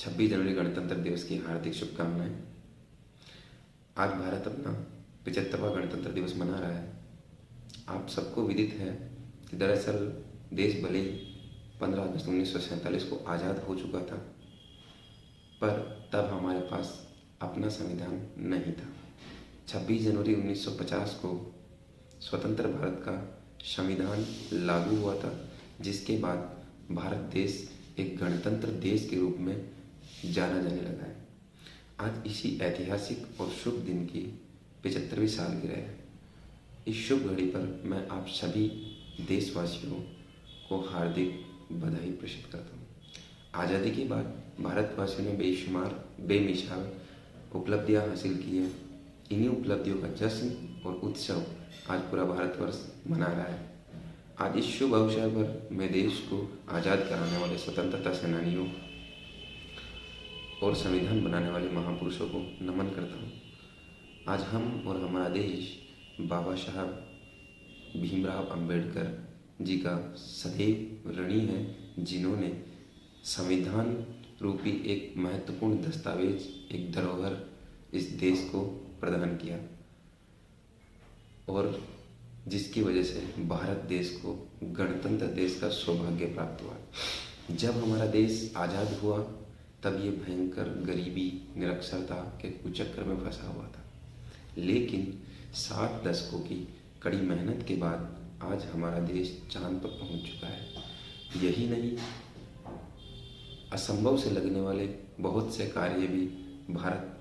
26 जनवरी गणतंत्र दिवस की हार्दिक शुभकामनाएं। आज भारत अपना 75वां गणतंत्र दिवस मना रहा है। आप सबको विदित है कि दरअसल देश भले ही 15 अगस्त 1947 को आज़ाद हो चुका था, पर तब हमारे पास अपना संविधान नहीं था। 26 जनवरी 1950 को स्वतंत्र भारत का संविधान लागू हुआ था, जिसके बाद भारत देश एक गणतंत्र देश के रूप में जाना जाने लगा है। आज इसी ऐतिहासिक और शुभ दिन की 75वीं सालगिरह है। इस शुभ घड़ी पर मैं आप सभी देशवासियों को हार्दिक बधाई प्रेषित करता हूँ। आज़ादी के बाद भारतवासियों ने बेमिसाल उपलब्धियाँ हासिल की हैं। इन्हीं उपलब्धियों का जश्न और उत्सव आज पूरा भारतवर्ष मना रहा है। आज इस शुभ अवसर पर मैं देश को आज़ाद कराने वाले स्वतंत्रता सेनानियों और संविधान बनाने वाले महापुरुषों को नमन करता हूँ। आज हम और हमारा देश बाबा साहब भीमराव अंबेडकर जी का सदैव ऋणी है, जिन्होंने संविधान रूपी एक महत्वपूर्ण दस्तावेज, एक धरोहर इस देश को प्रदान किया और जिसकी वजह से भारत देश को गणतंत्र देश का सौभाग्य प्राप्त हुआ। जब हमारा देश आज़ाद हुआ तब ये भयंकर गरीबी, निरक्षरता के कुचक्र में फंसा हुआ था, लेकिन 7 दशकों की कड़ी मेहनत के बाद आज हमारा देश चांद पर पहुंच चुका है। यही नहीं, असंभव से लगने वाले बहुत से कार्य भी भारत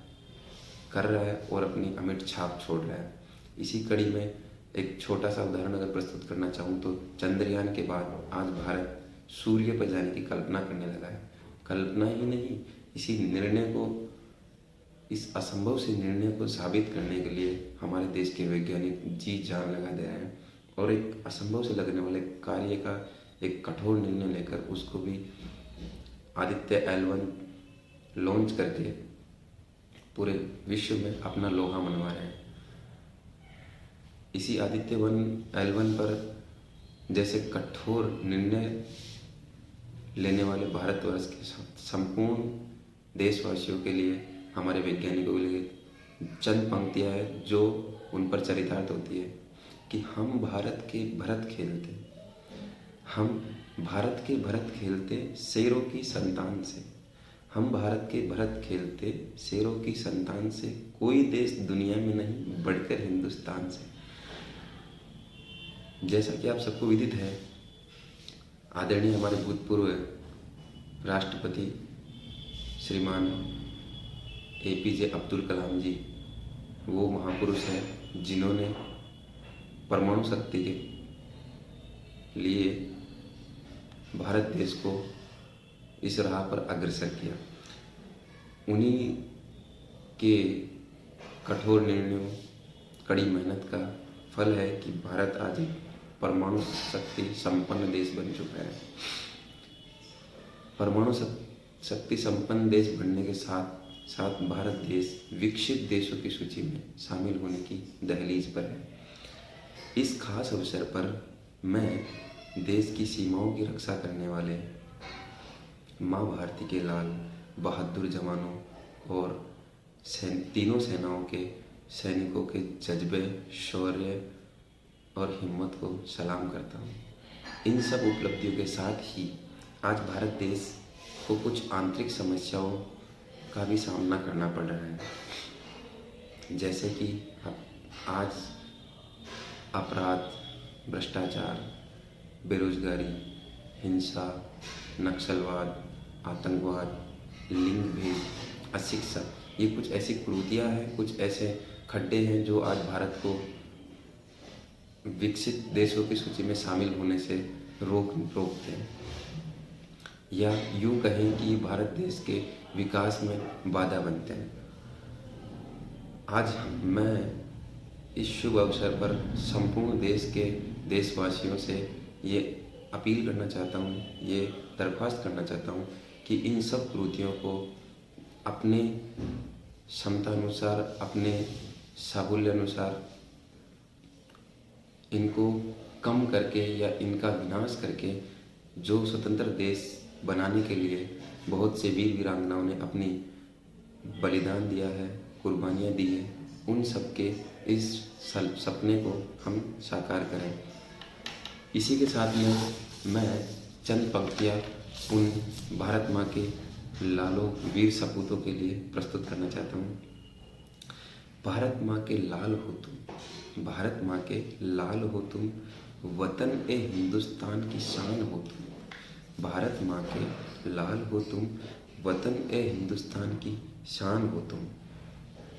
कर रहा है और अपनी अमिट छाप छोड़ रहा है। इसी कड़ी में एक छोटा सा उदाहरण अगर प्रस्तुत करना चाहूँ तो चंद्रयान के बाद आज भारत सूर्य पर जाने की कल्पना करने लगा है। कल्पना ही नहीं, इस असंभव से निर्णय को साबित करने के लिए हमारे देश के वैज्ञानिक जी जान लगा दे रहे हैं और एक असंभव से लगने वाले कार्य का एक कठोर निर्णय लेकर उसको भी आदित्य L1 लॉन्च करके पूरे विश्व में अपना लोहा मनवा रहे हैं। इसी आदित्य L1 पर जैसे कठोर निर्णय लेने वाले भारतवर्ष के संपूर्ण देशवासियों के लिए, हमारे वैज्ञानिकों के लिए चंद पंक्तियाँ हैं जो उन पर चरितार्थ होती है कि हम भारत के भरत खेलते शेरों की संतान से, हम भारत के भरत खेलते शेरों की संतान से, कोई देश दुनिया में नहीं बढ़कर हिंदुस्तान से। जैसा कि आप सबको विदित है, आदरणीय हमारे भूतपूर्व राष्ट्रपति श्रीमान APJ अब्दुल कलाम जी वो महापुरुष हैं जिन्होंने परमाणु शक्ति के लिए भारत देश को इस राह पर अग्रसर किया। उन्हीं के कठोर निर्णयों, कड़ी मेहनत का फल है कि भारत आज एक परमाणु शक्ति संपन्न देश बन चुका है। परमाणु शक्ति संपन्न देश बनने के साथ साथ भारत देश विकसित देशों की सूची में शामिल होने की दहलीज पर है। इस खास अवसर पर मैं देश की सीमाओं की रक्षा करने वाले माँ भारती के लाल बहादुर जवानों और तीनों सेनाओं के सैनिकों के जज्बे, शौर्य और हिम्मत को सलाम करता हूँ। इन सब उपलब्धियों के साथ ही आज भारत देश को कुछ आंतरिक समस्याओं का भी सामना करना पड़ रहा है, जैसे कि आज अपराध, भ्रष्टाचार, बेरोजगारी, हिंसा, नक्सलवाद, आतंकवाद, लिंग भेद, अशिक्षा, ये कुछ ऐसी कुरीतियाँ हैं, कुछ ऐसे खड्डे हैं जो आज भारत को विकसित देशों की सूची में शामिल होने से रोकते हैं, या यूँ कहें कि भारत देश के विकास में बाधा बनते हैं। आज मैं इस शुभ अवसर पर संपूर्ण देश के देशवासियों से ये अपील करना चाहता हूँ, ये दरख्वास्त करना चाहता हूँ कि इन सब कुरीतियों को अपने क्षमतानुसार, अपने साहुल्यानुसार इनको कम करके या इनका विनाश करके जो स्वतंत्र देश बनाने के लिए बहुत से वीर वीरांगनाओं ने अपनी बलिदान दिया है, कुर्बानियाँ दी है, उन सब के इस सपने को हम साकार करें। इसी के साथ में मैं चंद पंक्तियाँ उन भारत माँ के लालों वीर सपूतों के लिए प्रस्तुत करना चाहता हूँ। भारत माँ के लाल हो तुम, भारत माँ के लाल हो तुम, वतन ए हिंदुस्तान की शान हो तुम। भारत माँ के लाल हो तुम, वतन ए हिंदुस्तान की शान हो तुम।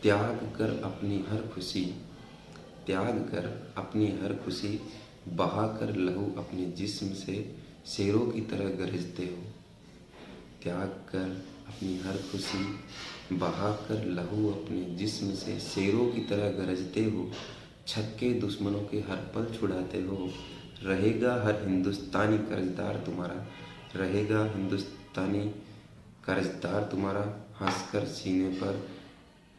त्याग कर अपनी हर खुशी, त्याग कर अपनी हर खुशी, बहा कर लहू अपने जिस्म से, शेरों की तरह गरजते हो। त्याग कर अपनी हर खुशी, बहा कर लहू अपने जिस्म से, शेरों की तरह गरजते हो। छक्के दुश्मनों के हर पल छुड़ाते हो। रहेगा हर हिंदुस्तानी कर्जदार तुम्हारा, रहेगा हिंदुस्तानी कर्जदार तुम्हारा। हंसकर सीने पर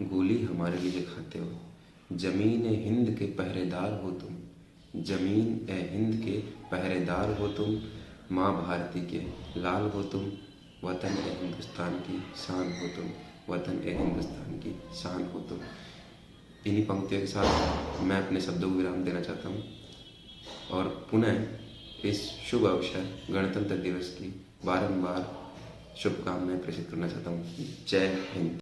गोली हमारे लिए खाते हो। जमीन ए हिंद के पहरेदार हो तुम, जमीन ए हिंद के पहरेदार हो तुम। माँ भारती के लाल हो तुम, वतन ए हिंदुस्तान की शान हो तुम, वतन ए हिंदुस्तान की शान हो तुम। इन्हीं पंक्तियों के साथ मैं अपने शब्दों को विराम देना चाहता हूँ और पुनः इस शुभ अवसर गणतंत्र दिवस की बारंबार शुभकामनाएं प्रेषित करना चाहता हूँ। जय हिंद।